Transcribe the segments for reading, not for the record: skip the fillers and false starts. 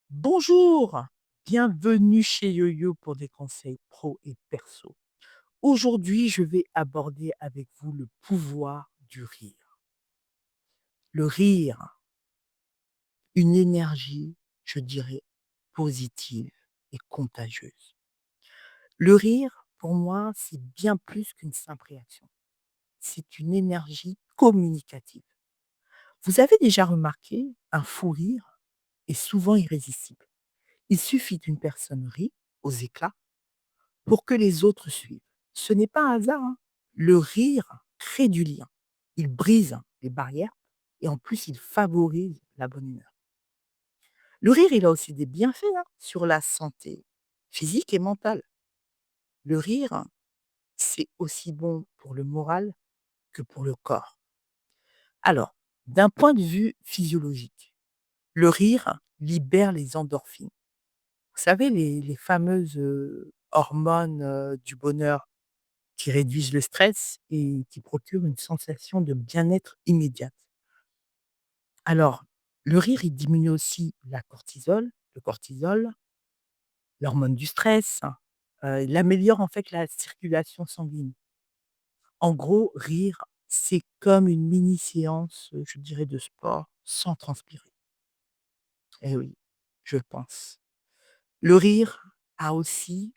Bonjour, bienvenue chez YoYo pour des conseils pro et perso. Aujourd'hui, je vais aborder avec vous le pouvoir du rire. Le rire, une énergie, je dirais, positive et contagieuse. Le rire, pour moi, c'est bien plus qu'une simple réaction. C'est une énergie communicative. Vous avez déjà remarqué, un fou rire est souvent irrésistible. Il suffit qu'une personne rie aux éclats pour que les autres suivent. Ce n'est pas un hasard, hein. Le rire crée du lien. Il brise les barrières et en plus, il favorise la bonne humeur. Le rire, il a aussi des bienfaits, hein, sur la santé physique et mentale. Le rire, c'est aussi bon pour le moral que pour le corps. Alors, d'un point de vue physiologique, le rire libère les endorphines. Vous savez, les fameuses hormones du bonheur qui réduisent le stress et qui procurent une sensation de bien-être immédiate. Alors, le rire, il diminue aussi le cortisol, l'hormone du stress, il améliore en fait la circulation sanguine. En gros, rire, c'est comme une mini séance, je dirais de sport sans transpirer. Eh oui, je pense. Le rire a aussi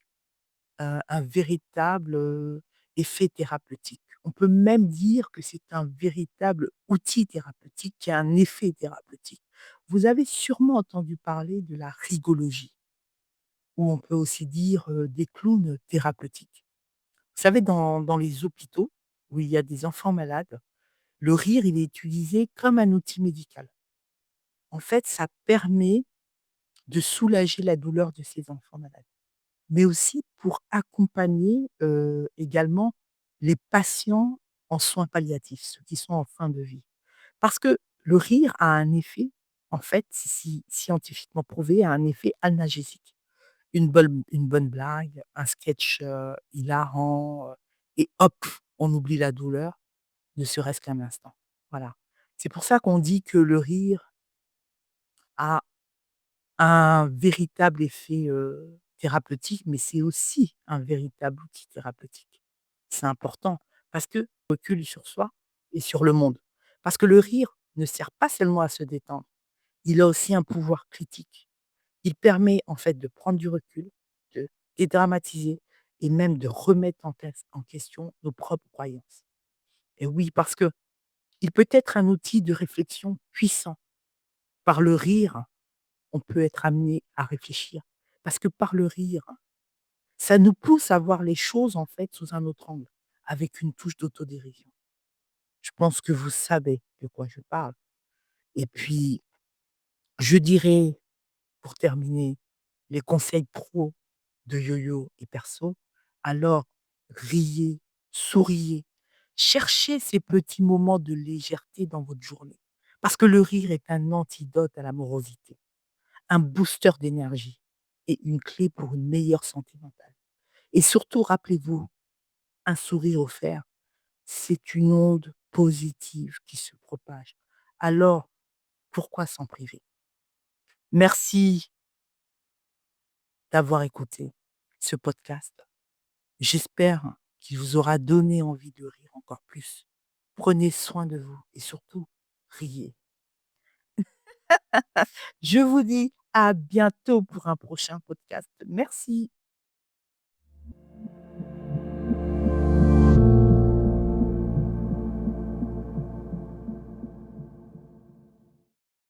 un véritable, effet thérapeutique. On peut même dire que c'est un véritable outil thérapeutique qui a un effet thérapeutique. Vous avez sûrement entendu parler de la rigologie ou on peut aussi dire, des clowns thérapeutiques. Vous savez dans les hôpitaux où il y a des enfants malades, le rire, il est utilisé comme un outil médical. En fait, ça permet de soulager la douleur de ces enfants malades. Mais aussi pour accompagner, également les patients en soins palliatifs, ceux qui sont en fin de vie. Parce que le rire a un effet, en fait, scientifiquement prouvé, a un effet analgésique. Une bonne blague, un sketch, hilarant, et hop, on oublie la douleur, ne serait-ce qu'un instant. Voilà. C'est pour ça qu'on dit que le rire a un véritable effet, thérapeutique, mais c'est aussi un véritable outil thérapeutique. C'est important parce que recule sur soi et sur le monde. Parce que le rire ne sert pas seulement à se détendre, il a aussi un pouvoir critique. Il permet en fait de prendre du recul, de dédramatiser et même de remettre en question nos propres croyances. Et oui, parce que il peut être un outil de réflexion puissant. Par le rire, on peut être amené à réfléchir. Parce que par le rire, ça nous pousse à voir les choses, en fait, sous un autre angle, avec une touche d'autodérision. Je pense que vous savez de quoi je parle. Et puis, je dirais, pour terminer, les conseils pro de yo-yo et perso, alors riez, souriez, cherchez ces petits moments de légèreté dans votre journée. Parce que le rire est un antidote à la morosité, un booster d'énergie et une clé pour une meilleure santé mentale. Et surtout, rappelez-vous, un sourire offert, c'est une onde positive qui se propage. Alors, pourquoi s'en priver? Merci d'avoir écouté ce podcast. J'espère qu'il vous aura donné envie de rire encore plus. Prenez soin de vous et surtout, riez. Je vous dis à bientôt pour un prochain podcast. Merci.